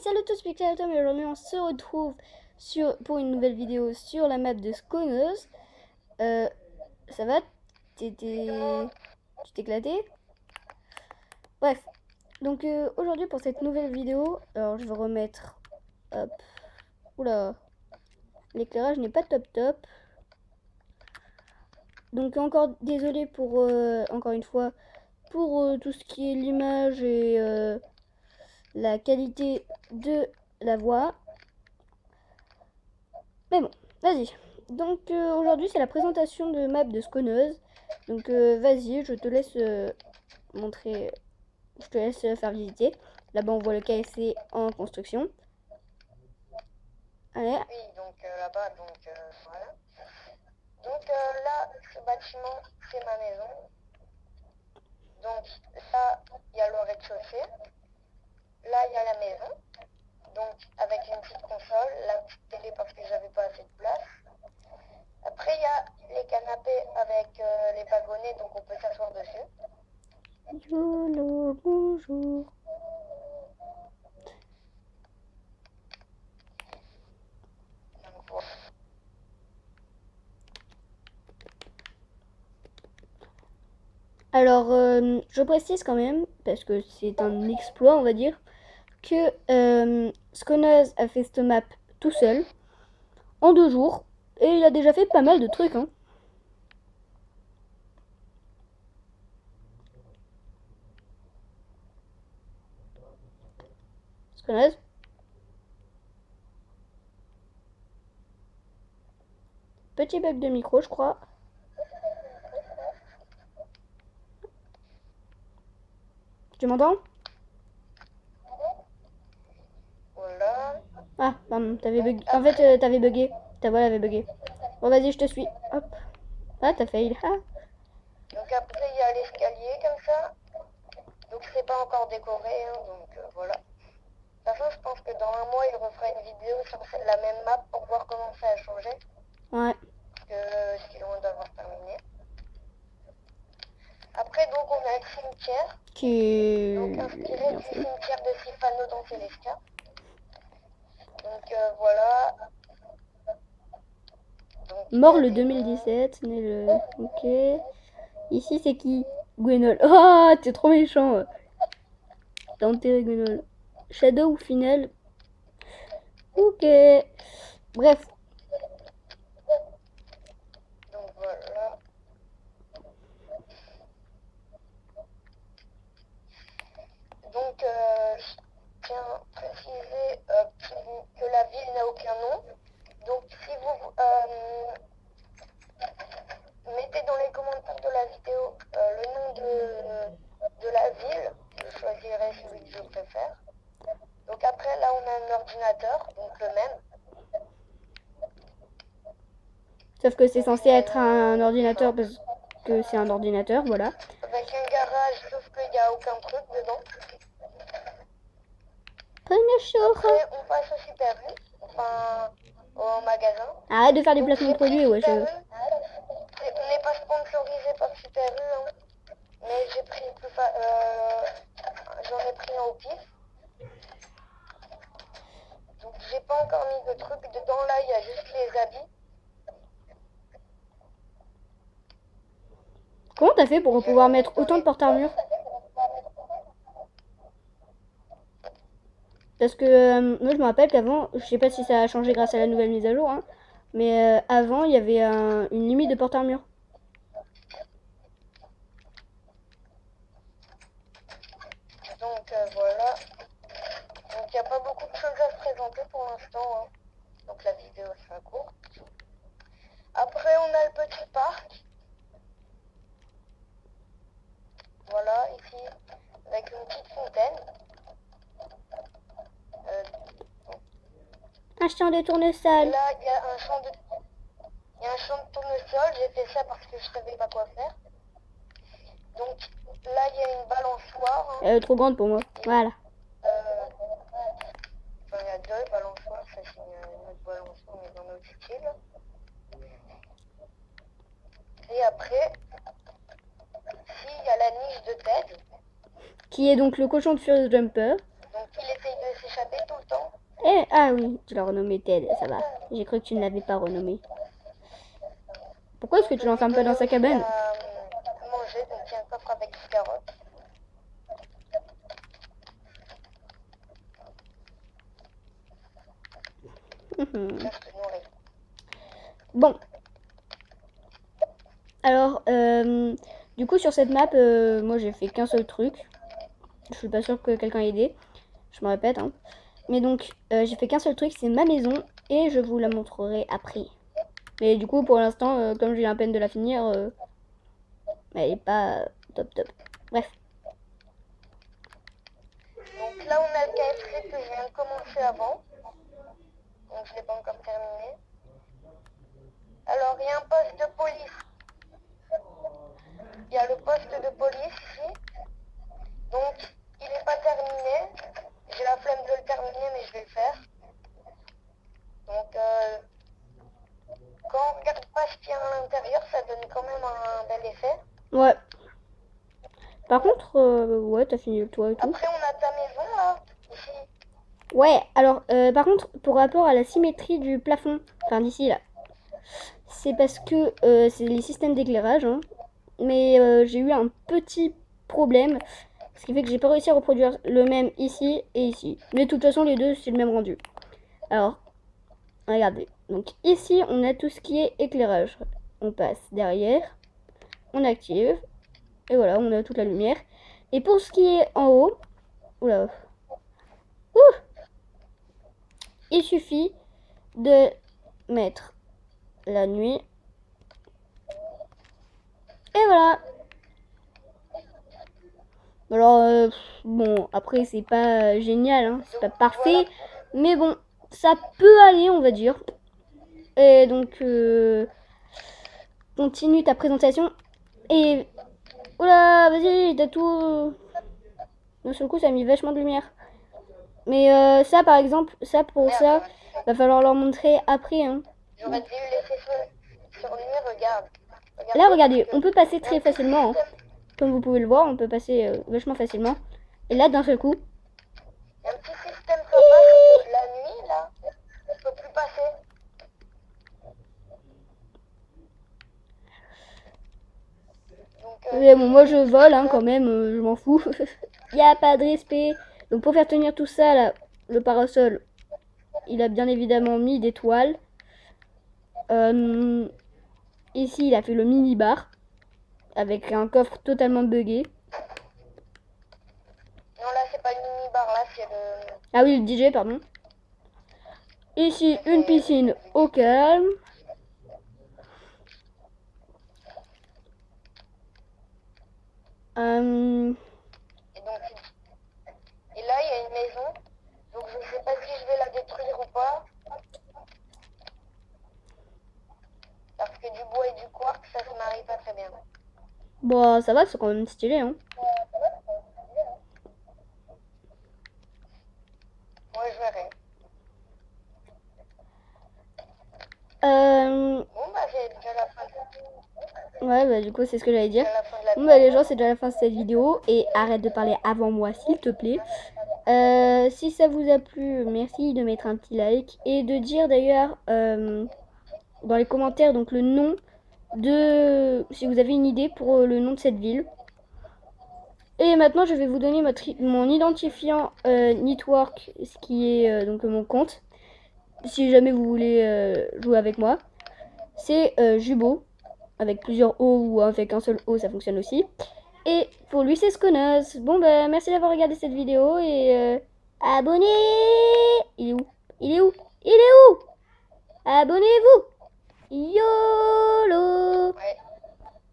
Salut à tous, spectateurs, et aujourd'hui on se retrouve pour une nouvelle vidéo sur la map de Sconeuse. Ça va? Tu t'es éclaté? Bref, donc aujourd'hui pour cette nouvelle vidéo, alors je vais remettre, hop, oula, l'éclairage n'est pas top. Donc encore désolé pour, encore une fois, pour tout ce qui est l'image et la qualité de la voix. Mais bon, vas-y. Donc aujourd'hui c'est la présentation de map de Sconeuse. Donc vas-y, je te laisse montrer, je te laisse faire visiter. Là-bas on voit le KFC en construction. Allez. Oui, donc là-bas, donc voilà. Donc là, ce bâtiment, c'est ma maison. Donc là, il y a le rez-de-chaussée. Là, il y a la maison. Donc avec une petite console, la petite télé parce que j'avais pas assez de place. Après, il y a les canapés avec les wagonnets, donc on peut s'asseoir dessus. YOLO, bonjour. Donc voilà. Alors je précise quand même, parce que c'est un exploit on va dire, que Sconeuse a fait cette map tout seul, en 2 jours, et il a déjà fait pas mal de trucs hein. Sconeuse. Petit bug de micro je crois. Tu m'entends? Voilà. Ah, pardon, t'avais bugué. En fait, t'avais bugué. Ta voix avait bugué. Bon, vas-y, je te suis. Hop. Ah, t'as failli. Ah. Donc après, il y a l'escalier comme ça. Donc c'est pas encore décoré, hein, donc voilà. De toute façon, je pense que dans un mois, il refera une vidéo sur la même map pour voir comment ça a changé. Ouais. Parce que c'est loin d'avoir terminé. Après, donc, on a un cimetière. Qui Donc, est inspiré bien du fait. cimetière de Sifano dans Celestia. Donc, voilà. Donc, il y Mort a le des 2017. Né le. Ok. Ici, c'est qui? Gwenol. Oh, t'es trop méchant. T'as enterré Gwenol. Shadow ou Final? Ok. Bref. Donc, voilà. Donc, je tiens à préciser que la ville n'a aucun nom. Donc, si vous mettez dans les commentaires de la vidéo le nom de la ville, je choisirai celui que je préfère. Donc après, là, on a un ordinateur, donc le même. Sauf que c'est Donc censé être un ordinateur parce que c'est un ordinateur, voilà. avec un garage, sauf qu'il n'y a aucun truc dedans. Après, on passe au Super U, enfin au magasin. Arrête de faire des Donc placements de j'ai pris produits, wesh. Super U. On n'est pas sponsorisé par Super U, hein, mais j'ai pris j'en ai pris un au pif. Donc j'ai pas encore mis de trucs dedans, là il y a juste les habits. Comment t'as fait pour pouvoir mettre autant de porte-armure? Parce que moi je me rappelle qu'avant, je sais pas si ça a changé grâce à la nouvelle mise à jour, hein, mais avant il y avait une limite de porte-armure. Donc voilà. Donc il n'y a pas beaucoup de choses à se présenter pour l'instant, hein. Donc la vidéo sera courte. Après on a le petit parc. Voilà, ici, avec une petite fontaine. Un champ de tournesol. Là, il y a un champ de tournesol. J'ai fait ça parce que je savais pas quoi faire. Donc là, il y a une balançoire. Hein. Elle est trop grande pour moi. Voilà. Enfin, il y a 2 balançoires. Ça, c'est une autre balançoire, mais dans notre style. Et après, ici, il y a la niche de Ted. Qui est donc le cochon de Furious Jumper. Donc il essaye de s'échapper tout le temps. Eh, ah oui, tu l'as renommé Ted, ça va. J'ai cru que tu ne l'avais pas renommé. Pourquoi est-ce que tu l'enfermes pas dans sa cabane? Manger, donc il y a un coffre avec des carottes. Là, je te nourris. Bon. Alors, du coup, sur cette map, moi j'ai fait qu'un seul truc. Je suis pas sûre que quelqu'un ait aidé. Je me répète, hein. Mais donc, j'ai fait qu'un seul truc, c'est ma maison. Et je vous la montrerai après. Mais du coup, pour l'instant, comme j'ai à peine de la finir, elle est pas top top. Bref. Donc là, on a le KFC que je viens de commencer avant. Donc je l'ai pas encore terminé. Alors, il y a un poste de police. Il y a le poste de police ici. Donc, il n'est pas terminé. J'ai la flemme de le terminer, mais je vais le faire. Donc, quand on regarde pas ce qu'il y a à l'intérieur, ça donne quand même un bel effet. Ouais. Par contre, ouais, t'as fini le toit et tout. Après, on a ta maison là, ici. Ouais, alors, par contre, pour rapport à la symétrie du plafond, enfin d'ici là, c'est parce que c'est les systèmes d'éclairage, hein, mais j'ai eu un petit problème, ce qui fait que j'ai pas réussi à reproduire le même ici et ici. Mais de toute façon, les deux, c'est le même rendu. Alors, regardez. Donc ici, on a tout ce qui est éclairage. On passe derrière, on active, et voilà, on a toute la lumière. Et pour ce qui est en haut, oula, il suffit de mettre la nuit. Et voilà. Alors, bon, après, c'est pas génial, hein, c'est pas parfait. Mais bon, ça peut aller, on va dire. Et donc, continue ta présentation. Et, oula, vas-y, t'as tout. D'un seul coup, ça a mis vachement de lumière. Mais ça, par exemple, ça pour ça, va falloir leur montrer après. Hein. J'aurais dû laisser sur lui, regarde. Là, regardez, on peut passer très facilement. Hein. Comme vous pouvez le voir, on peut passer vachement facilement. Et là, d'un seul coup. Il y a un petit système sympa, c'est que la nuit, là, on peut plus passer. Donc, Mais bon, moi je vole hein, quand même, je m'en fous. Il n'y a pas de respect. Donc pour faire tenir tout ça, là, le parasol, il a bien évidemment mis des toiles. Ici, il a fait le mini-bar avec un coffre totalement buggé. Non, là, c'est pas le mini-bar, là, c'est le... Ah oui, le DJ, pardon. Ici, une piscine au calme. Et là, il y a une maison. Donc, je sais pas si je vais la détruire ou pas. Parce que du bois et du quartz, ça se marie pas très bien. Bon, ça va, c'est quand même stylé. Hein. Moi, je verrai. Bon, bah, c'est déjà la fin de... Ouais, bah du coup, c'est ce que j'allais dire. la fin de la Bon, bah les gens, c'est déjà la fin de cette vidéo. Et arrête de parler avant moi, s'il te plaît. Si ça vous a plu, merci de mettre un petit like. Et de dire d'ailleurs dans les commentaires donc le nom de... Si vous avez une idée pour le nom de cette ville. Et maintenant, je vais vous donner mon identifiant Network, ce qui est donc mon compte. Si jamais vous voulez jouer avec moi. C'est Jubo. Avec plusieurs O ou avec un seul O, ça fonctionne aussi. Et pour lui, c'est Skonos. Bon, bah, merci d'avoir regardé cette vidéo et abonnez. Il est où? Il est où? Il est où? Abonnez-vous. YOLO. Ouais.